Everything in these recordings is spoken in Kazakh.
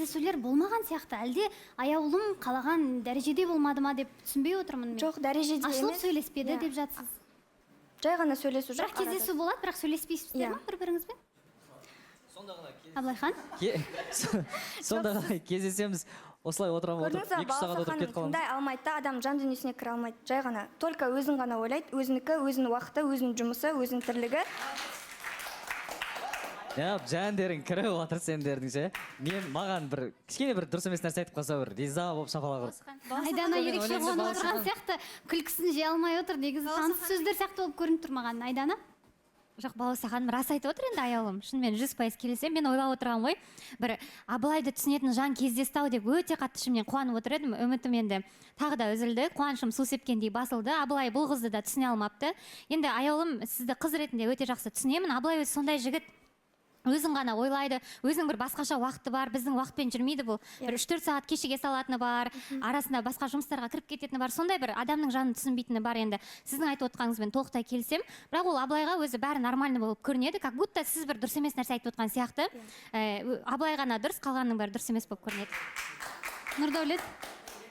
кездесулер болмаған сияқты, әлде аяулым қалаған дәрежеде болмады ма деп түсінбей отырмын мен. Жоқ, дәрежеде емес. Ашылып сөйлеспеді деп жатсыз. Жай ғана сөйлесу жоқ. Бірақ кездесу болады, бірақ сөйлеспейсіздер ма бір-біріңізбен? Аблайхан? Сонда ғана кездесеміз, осылай отырамын отырып, 2 сағат отырып кетіп қаламыз. Тыңдай алмайды да, адам жан дүниесіне кіре алмайды. Жай ғана, только өзін ғана ойлайды, өзінікі, өзінің уақыты, өзінің жұмысы, өзінің тірлігі. Жәндерің кіріп отыр сендердің ше. Мен маған бір кішкене бір дұрыс емес нәрсе айтып қалса бір риза болып шапалақ ұрып. Айдана ерекше қуанып отырған сияқты, күлкісін жей алмай отыр, негізі таныс сөздер сияқты болып көрініп тұр маған. Айдана? Жоқ, Балауса ханым рас айтып отыр енді аяулым. Шынымен 100% келісемін. Мен ойлап отырған ғой, бір Абылайды түсінетін жан кездесті-ау деп өте қатты ішімнен қуанып отыр едім. Үмітім енді тағы да үзілді. Қуанышым су сепкендей басылды. Абылай бұл қызды да түсіне алмапты. Енді аяулым сізді қыз ретінде өте жақсы түсінемін. Абылай өзі сондай жігіт. Өзін ғана ойлайды, өзінің бір басқаша уақыты бар, біздің уақытпен жүрмейді бұл. Бір 3-4 сағат кешеге салатыны бар, арасында басқа жұмыстарға кіріп кететіні бар, сондай бір адамның жанын түсінбейтіні бар енді. Сіздің айтып отқаныңызбен толықтай келісем, бірақ ол Абылайға өзі бәрі нормальный болып көрінеді, как будто сіз бір дұрыс емес нәрсе айтып отқан сияқты. Абылай ғана дұрыс, қалғанның бәрі дұрыс емес болып көрінеді. Нұрдәулет?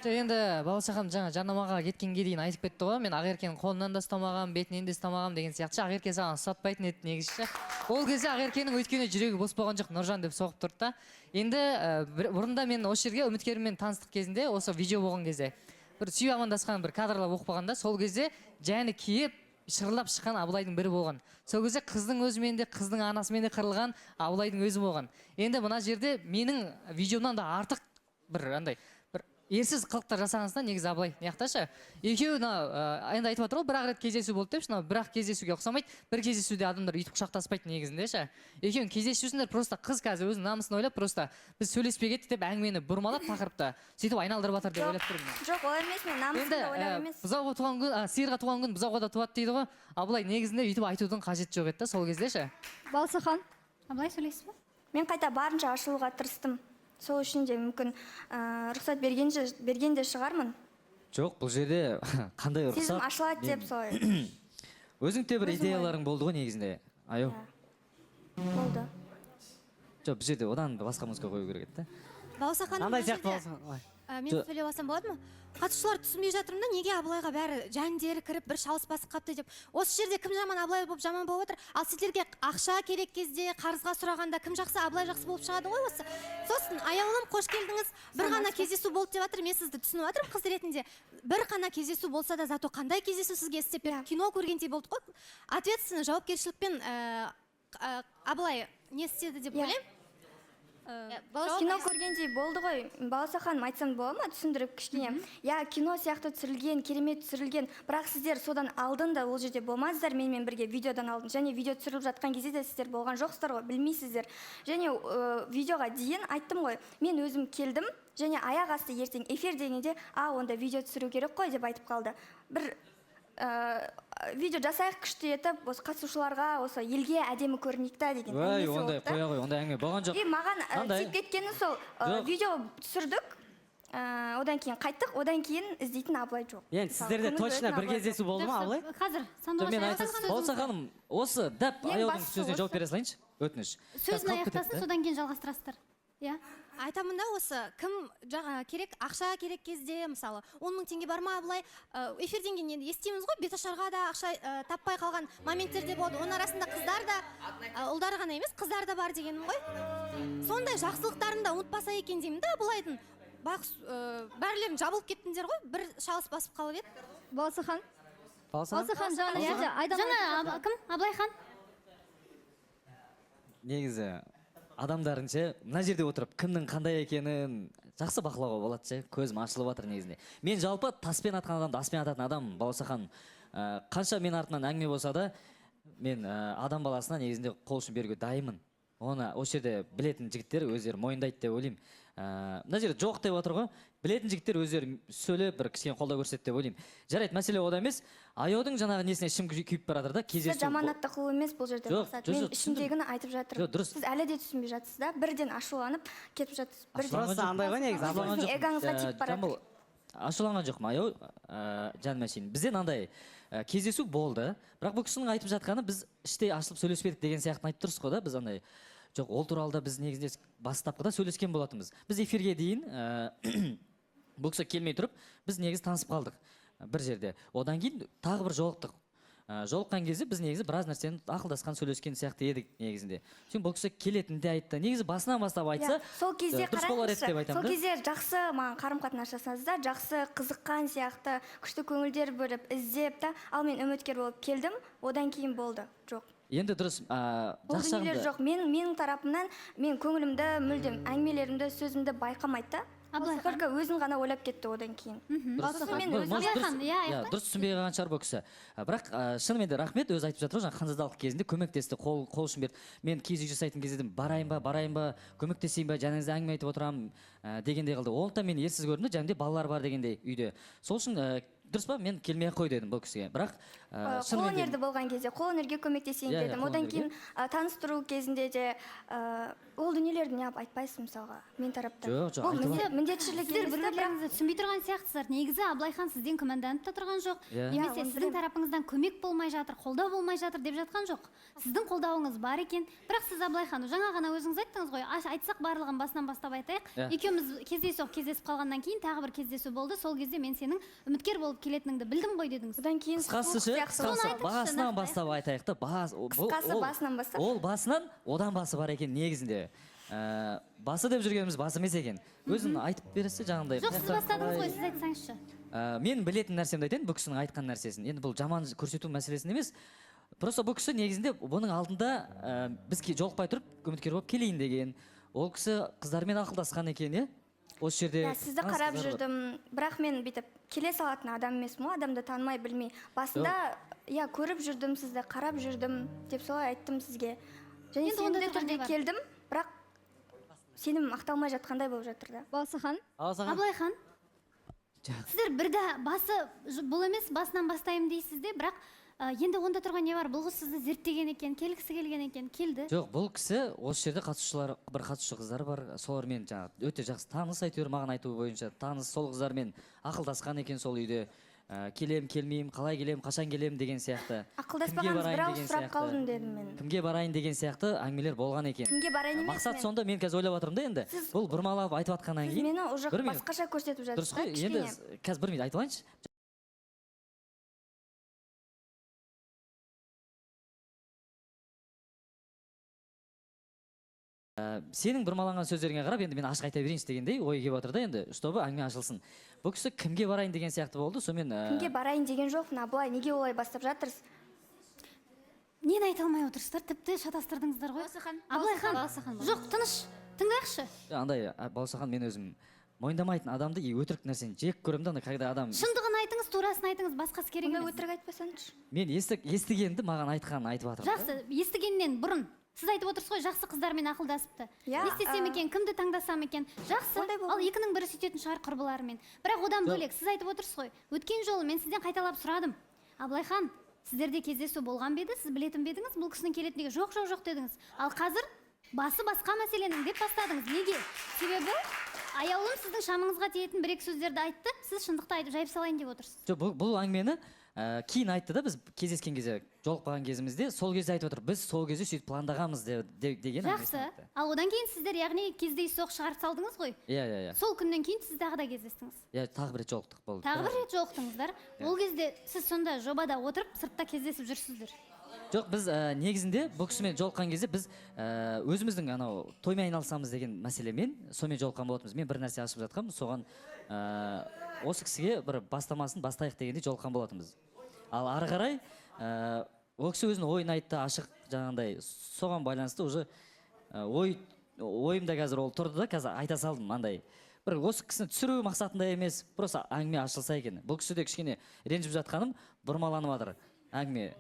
Енді Балауса ханым жаңа жарнамаға кеткенге дейін айтып кетті ғой, мен Ақеркенің қолынан да ұстамағам, бетінен де ұстамағам деген сияқты. Ақерке саған ұстатпайтын еді негізі. Ол кезде Ақеркенің өйткені жүрегі бос болған жоқ, Нұржан деп соғып тұрды да. Енді бұрында мен осы жерге үміткеріммен таныстық кезінде, осы видео болған кезде бір сүйіп амандасқан бір кадрлар оқып қалғанда, сол кезде жәні киіп шырылдап шыққан Абылайдың бірі болған. Сол кезде қыздың өзімен де, қыздың анасымен де қырылған Абылайдың өзі болған. Енді мына жерде менің видеомнан да артық бір андай ерсіз қылықтар жасағансына негізі Абылай неқташы. Екеуі енді айтып жатыр ғой, бір-ақ рет кездесу болды деп, бірақ кездесуге ұқсамайды. Бір кездесуде адамдар үйтіп құшақтаспайды негізінде ше. Екеуің кездесусіңдер, просто қыз қазір өзінің намысын ойлап, просто біз сөйлеспей кеттік деп әңгімені бұрмалап тақырыпты сөйтіп айналдырып жатыр деп ойлап тұрмын. Жоқ, олай емес, мен намысымды ойлап емес. Бұзауға туған күн, сиырға туған күн бұзауға да туады дейді ғой. Абылай негізінде үйтіп айтудың қажеті жоқ еді сол кезде ше. Балауса ханым, Абылай сөйлейсіз бе? Мен қайта барынша ашылуға тырыстым. Сол үшін де мүмкін рұқсат бергенде шығармын. Жоқ, бұл жерде қандай рұқсат? Сезім ашылады деп солай. Өзің те бір идеяларың болды ғой негізінде. Аяу. Болды. Жоқ, бұл жерде одан басқа музыка қою керек еді. Балауса ханым, Қандай сияқты болсын? мен сөйлеп алсам болады ма? Қатысушылар түсінбей жатырмын да, неге Абылайға бәрі жәндері кіріп бір шалыс басып қапты деп. Осы жерде кім жаман, Абылай болып жаман болып отыр? Ал сіздерге ақша керек кезде, қарызға сұрағанда кім жақсы, Абылай жақсы болып шығады ғой осы. Сосын аяулым, қош келдіңіз. Бір ғана кездесу болды деп жатыр, мен сізді түсініп жатырмын қыз ретінде. Бір ғана кездесу болса да, зато қандай кездесу сізге істеп берді? Кино көргендей болды ғой. Ответственно, жауапкершілікпен Абылай не істеді деп ойлаймын. Кино көргендей болды ғой. Балауса ханым, айтсам бола ма, түсіндіріп кішкене. Кино сияқты түсірілген, керемет түсірілген, бірақ сіздер содан алдын да ол жерде болмадыңыздар, менімен бірге видеодан алдын. Және видео түсіріліп жатқан кезде де сіздер болған жоқсыздар ғой, білмейсіздер. Және видеоға дейін айттым ғой, мен өзім келдім, және аяқ асты ертең эфир дегенде, онда видео түсіру керек қой деп айтып қалды. Бір видео жасайық күшті етіп, осы қатысушыларға, осы елге әдемі көрінейік та деген. Ой, ондай қоя ғой, ондай әңгіме болған жоқ. Маған тиіп кеткені сол, видео түсірдік, одан кейін қайттық, одан кейін іздейтін Абылай жоқ. Енді сіздерде точно бір кездесу болды ма, Абылай? Қазір, Балауса ханым, осы дәп аяудың сөзіне жауап бере салайыншы, өтініш. Сөзін аяқтасын, содан кейін жалғастырасыздар. Айтамын да, осы кім керек, ақша керек кезде, мысалы 10 мың теңге бар ма Абылай? Эфирден кейін естиміз ғой, беташарға да ақша таппай қалған моменттер болады. Оның арасында қыздар да, ұлдар ғана емес, қыздар да бар дегенім ғой. Сондай жақсылықтарын да ұмытпаса екен деймін да, Абылайдың. Бәрілерің жабылып кеттіңдер ғой, бір шалыс басып қалып еді. Балауса ханым? Балауса ханым? Жаңа кім? Абылай хан? Негізі адамдарынша мына жерде отырып кімнің қандай екенін жақсы бақылауға болады ше, көзім ашылып жатыр негізінде. Мен жалпы таспен атқан адамды аспен ататын адам, Балауса ханым. Қанша мен артынан әңгіме болса да, мен адам баласына негізінде қол ұшын беруге дайынмын. Оны осы жерде білетін жігіттер өздері мойындайды деп ойлаймын. Мына жерде жоқ деп отыр ғой, білетін жігіттер өздері сөйлеп бір кішкене қолдау көрсетті деп ойлаймын. Жарайды, мәселе ода емес. Аяудың жаңағы несіне ішім күйіп бара жатыр да, кездесу. Сіз жаманатты қылу емес бұл жерде мақсат. Мен ішімдегіні айтып жатырмын. Сіз әлі де түсінбей жатсыз да, бірден ашуланып кетіп жатсыз. Просто андай ғой негізі. Эгоңызға тиіп барады. Ашуланған жоқпын, аяу, жаным әшейін. Бізден андай кездесу болды, бірақ бұл кісінің айтып жатқаны біз іштей ашылып сөйлеспедік деген сияқтын айтып тұрсыз ғой да, біз андай жоқ ол туралы да біз негізінде бастапқыда сөйлескен болатынбыз. Біз эфирге дейін бұл кісі келмей тұрып біз негізі танысып қалдық бір жерде. Одан кейін тағы бір жолықтық. Жолыққан кезде біз негізі біраз нәрсені ақылдасқан сөйлескен сияқты едік негізінде. Сен бұл кісі келетінін де айтты. Негізі басынан бастап айтса, сол кезде дұрыс болар еді деп қараңызшы, айтамын сол да. кезде жақсы маған қарым-қатынас жасадыңыз да, жақсы қызыққан сияқты, күшті көңілдер бөліп, іздеп та, ал мен үміткер болып келдім, одан кейін болды. Жоқ. Енді дұрыс, Ол жақсы дүниелер жоқ. Менің тарапымнан мен көңілімді, мүлдем әңгімелерімді, сөзімді байқамайды да. Абылай Только өзін ғана ойлап кетті одан кейін. дұрыс түсінбей қалған шығар бұл кісі. Бірақ шынымен де рахмет, өзі айтып жатыр ғой, жаңа қанжылдалық кезінде көмектесті, қол ұшын берді. Мен киіз үй жасайтын кезде барайын ба, көмектесейін ба, жаныңызда әңгіме айтып отырамын дегендей қылды. Ол да мен ерсіз көрдім, жанымда балалар бар дегендей үйде. Сол үшін дұрыс па, мен келмей ақ қой дедім бұл кісіге. Бірақ қолөнерді болған кезде қолөнерге көмектесейін дедім. Одан кейін таныстыру кезінде де ол дүниелерді неғып айтпайсың мысалға мен тараптан. Жоқ, Бұл міндетшілік Сіздер бір-біріңізді түсінбей тұрған сияқтысыздар. Негізі Абылайхан сізден күмәнданып та тұрған жоқ. Немесе сіздің тарапыңыздан көмек болмай жатыр, қолдау болмай жатыр деп жатқан жоқ. Сіздің қолдауыңыз бар екен. Бірақ сіз Абылайхан жаңа ғана өзіңіз айттыңыз ғой. Айтсақ барлығын басынан бастап айтайық. Екеуміз кездесіп қалғаннан кейін тағы бір кездесу болды. Сол кезде мен сенің үміткер болып келетініңді білдім ғой дедіңіз. Одан кейін басынан бастап айтайық та, қысқасы басынан бастап. Ол басынан одан басы бар екен негізінде. Басы деп жүргеніміз басы емес екен. Өзін айтып берсе жаңағындай. Жоқ, сіз бастадыңыз ғой, сіз айтсаңызшы. Мен білетін нәрсемді айтайын, бұл кісінің айтқан нәрсесін. Енді бұл жаман көрсету мәселесін емес. Просто бұл кісі негізінде бұның алдында біз жолықпай тұрып үміткер болып келейін деген. Ол кісі қыздармен ақылдасқан екен, иә? Осы жерде сізді қарап жүрдім, бірақ мен бүйтіп келе салатын адам емеспін ғой, адамды танымай білмей. Басында көріп жүрдім сізді, қарап жүрдім деп солай айттым сізге. Және сенімді түрде келдім, бірақ сенім ақталмай жатқандай болып жатыр да. Абылайхан, сіздер бірді басы бұл емес, басынан бастаймын дейсіз де, бірақ енді онда тұрған не бар? Бұл қыз сізді зерттеген екен, келгісі келген екен, келді. Жоқ, бұл кісі осы жерде бір қатысушы қыздар бар, солармен өте жақсы таныс, әйтеуір маған айтуы бойынша таныс, сол қыздармен ақылдасқан екен сол үйде. Келем, келмеймін, қалай келем, қашан келем деген сияқты. Ақылдаспағаныз біраз сұрап қалдым дедім мен. Кімге барайын деген сияқты әңгімелер болған екен. Кімге барайын емес мен. Мақсат сонда мен қазір ойлап отырмын да енді. Бұл бұрмалап айтып жатқаннан кейін. Сіз мені уже басқаша көрсетіп жатырсыз. Дұрыс қой, енді қазір бір минут айтып алайыншы. Сенің бұрмаланған сөздеріңе қарап, енді мен ашық айта берейінші дегендей ой келіп отыр да енді, чтобы әңгіме ашылсын. Бұл кісі кімге барайын деген сияқты болды, сонымен кімге барайын деген жоқпын, Абылай, неге олай бастап жатырсыз? Нені айта алмай отырсыздар, тіпті шатастырдыңыздар ғой. Абылайхан, жоқ, тыныш, тыңдайықшы. Андай, Балсахан, мен өзім мойындамайтын адамды өтірік нәрсені жек көремін да, когда адам. Шындығын айтыңыз, турасын айтыңыз, басқасы керек емес. Өтірік айтпасаңызшы. Мен естігенді маған айтқанын айтып жатырмын. Жақсы, естігеннен бұрын сіз айтып отырсыз ғой, жақсы қыздармен ақылдасыпты. Не істесем екен, кімді таңдасам екен? Жақсы, ал екінің бірі сөйтетін шығар құрбыларымен. Бірақ одан бөлек, сіз айтып отырсыз ғой, өткен жолы мен сізден қайталап сұрадым. Абылайхан, сіздерде кездесу болған бе еді? Сіз білетін бе едіңіз? Бұл кісінің келетіндігі жоқ дедіңіз. Ал қазір басы басқа мәселенің деп бастадыңыз. Неге? Себебі аяулым сіздің шамыңызға тиетін бір-екі сөздерді айтты, сіз шындықты айтып жайып салайын деп отырсыз. Жоқ, бұл әңгімені кейін айтты да, біз кездескен кезде, жолықпаған кезімізде, сол кезде айтып отыр, біз сол кезде сөйтіп пландағанбыз деген жақсы, ал одан кейін сіздер яғни кездейсоқ шығарып салдыңыз ғой? Иә. Сол күннен кейін сіз тағы да кездестіңіз? Иә, тағы бір рет жолықтық болды. Тағы бір рет жолықтыңыздар. Ол кезде сіз сонда жобада отырып, сыртта кездесіп жүрсіздер? Жоқ, біз негізінде бұл кісімен жолыққан кезде біз өзіміздің анау тоймен айналысамыз деген мәселемен сонымен жолыққан болатынбыз. Мен бір нәрсе ашып жатқанмын, соған осы кісіге бір бастамасын бастайық дегенде жолыққан болатынбыз. Ал ары қарай ол кісі өзінің ойын айтты, ашық жаңағындай, соған байланысты уже ойымда қазір ол тұрды да, қазір айта салдым андай. Бір осы кісіні түсіру мақсатында емес, просто әңгіме ашылса екен. Бұл кісі де кішкене ренжіп жатқаным бұрмаланып жатыр әңгіме.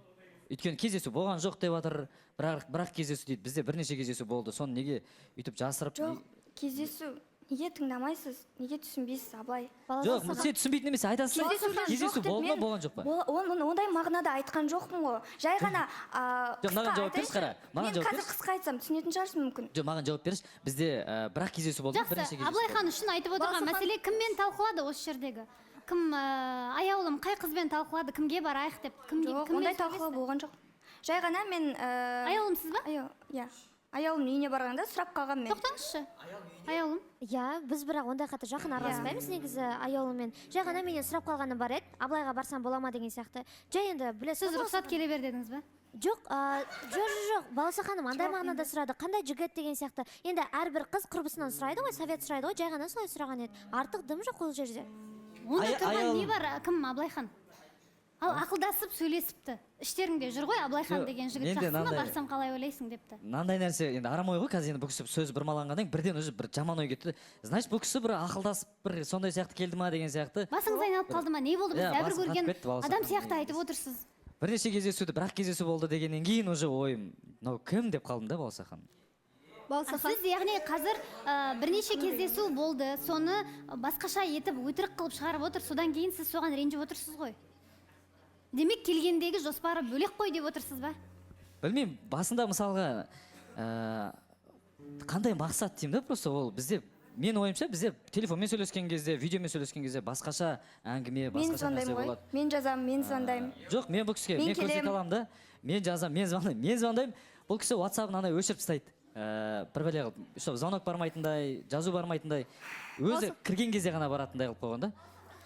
Өйткені кездесу болған жоқ деп жатыр, бірақ кездесу дейді. Бізде бірнеше кездесу болды. Соны неге өйтіп жасырып? Жоқ, кездесу неге тыңдамайсыз? Неге түсінбейсіз, Абылай? Жоқ, сен түсінбейтін емес, айтасың. Кездесу болды ма, болған жоқ па? Ондай мағынада айтқан жоқпын ғой. Жай ғана жоқ, маған жауап берші, қара. Мен қазір қысқа айтсам түсінетін шығарсың мүмкін. Жоқ, маған жауап берші. Бізде бірақ кездесу болды, бірнеше кездесу. Абылайхан үшін айтып отырған мәселе кіммен талқылады осы жердегі? Кім аяулым қай қызбен талқылады, кімге барайық деп? Жоқ, ондай талқылау болған жоқ. Жай ғана мен аяулым сіз ба? Иә. аяулым үйіне барғанда сұрап қалғанмын мен. тоқтаңызшы аяулым. Иә, біз бірақ ондай қатты жақын араласпаймыз негізі аяулыммен. Жай ғана менен сұрап қалғаны бар еді, Аблайға барсам бола ма деген сияқты. Жай енді білесіз. Сіз рұқсат келе бер дедіңіз ба? Жоқ, Балауса ханым андай мағынада сұрады, қандай жігіт деген сияқты. Енді әрбір қыз құрбысынан сұрайды ғой, совет сұрайды ғой, жай ғана солай сұраған еді. Артық дым жоқ ол жерде. Онда тұрған не бар, кім Аблайхан? Ал ақылдасып сөйлесіпті. Іштеріңде жүр ғой Аблайхан деген жігіт жақсы ма, барсам қалай ойлайсың депті. Мынандай нәрсе енді арам ой ғой, қазір енді бұл кісі сөз бұрмаланғаннан кейін бірден уже бір жаман ой кетті. Значит, бұл кісі бір ақылдасып бір сондай сияқты келді ма деген сияқты. Басыңыз айналып қалды ма? Не болды? Біз әбір көрген адам сияқты айтып отырсыз. Бірнеше кездесуді, бір-ақ кездесу болды дегеннен кейін уже ойым, мынау кім деп қалдым да Балауса ханым. Сіз яғни қазір бірнеше кездесу болды, соны басқаша етіп өтірік қылып шығарып отыр, содан кейін сіз соған ренжіп отырсыз ғой. Демек келгендегі жоспары бөлек қой деп отырсыз ба? Білмеймін, басында мысалға қандай мақсат деймін да, просто ол бізде, мен ойымша бізде телефонмен сөйлескен кезде, видеомен сөйлескен кезде басқаша әңгіме, басқаша нәрсе болады. Мен жазамын, мен звондаймын. Жоқ, мен бұл кісіге, мен көрсете аламын да, мен жазамын, мен звондаймын, бұл кісі WhatsApp-ын андай өшіріп тастайды. Бір бәле қылып, звонок бармайтындай, жазу бармайтындай, өзі кірген кезде ғана баратындай қылып қойған да.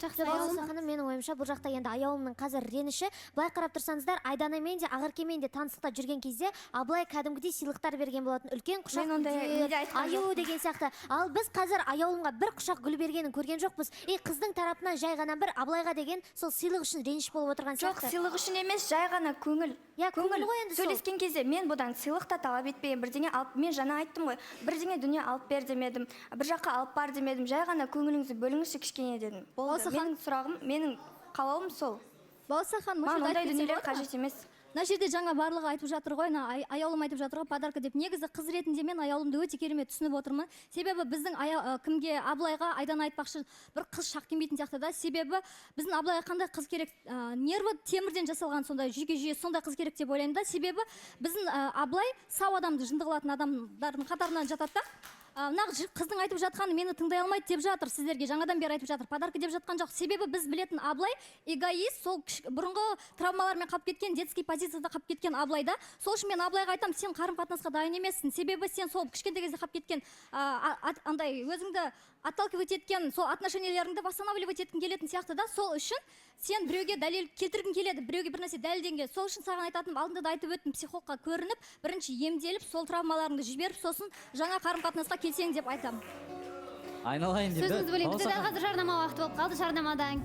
Балауса ханым, менің ойымша бұл жақта енді аяулымның қазір реніші. Былай қарап тұрсаңыздар, Айданамен де Ақеркемен де таныстықта жүрген кезде Аблай кәдімгідей сыйлықтар берген болатын. Үлкен құшақ аю деген сияқты. Ал біз қазір аяулымға бір құшақ гүл бергенін көрген жоқпыз. Қыздың тарапынан жай ғана бір Аблайға деген сол сыйлық үшін реніш болып отырған сияқты. Жоқ, сыйлық үшін емес, жай ғана көңіл. Көңіл ғой енді сол. Сөйлескен кезде мен бұдан сыйлық та талап етпеген, бірдеңе алып, мен жаңа айттым ғой, бірдеңе дүние алып бер демедім, бір жаққа алып бар демедім, жай ғана көңіліңізді бөліңізші кішкене дедім. Менің сұрағым, менің қалауым сол. Балауса ханым, маған ондай дүниелер қажет емес. Мына жерде жаңа барлығы айтып жатыр ғой, аяулым айтып жатыр ғой, подарка деп. Негізі қыз ретінде мен аяулымды өте керемет түсініп отырмын. Себебі біздің кімге, Аблайға Айдана айтпақшы бір қыз шақ келмейтін сияқты да. Себебі біздің Аблайға қандай қыз керек, нерві темірден жасалған сондай жүйке жүйесі, сондай қыз керек деп ойлаймын да. Себебі біздің Аблай сау адамды жынды қылатын адамдардың қатарынан жатады да. Мына қыздың айтып жатқаны мені тыңдай алмайды деп жатыр сіздерге, жаңадан бері айтып жатыр, подарка деп жатқан жоқ. Себебі біз білетін Аблай эгоист, сол бұрынғы травмалармен қалып кеткен, детский позицияда қалып кеткен Аблайда. Сол үшін мен Аблайға айтамын, сен қарым-қатынасқа дайын емессің. Себебі сен сол кішкентай кезде қалып кеткен андай өзіңді отталкивать еткен, сол отношенияларыңды восстанавливать еткің келетін сияқты да. Сол үшін сен біреуге дәлел келтіргің келеді, біреуге бір нәрсе дәлелденген. Сол үшін саған айтатыным, алдында да айтып өттім, психологқа көрініп, бірінші емделіп, сол травмаларыңды жіберіп, сосын жаңа қарым-қатынасқа келсең деп айтамын. Айналайын деп. Сөзіңізді бөлейін, бізде дәл қазір жарнама уақыты болып қалды. Жарнамадан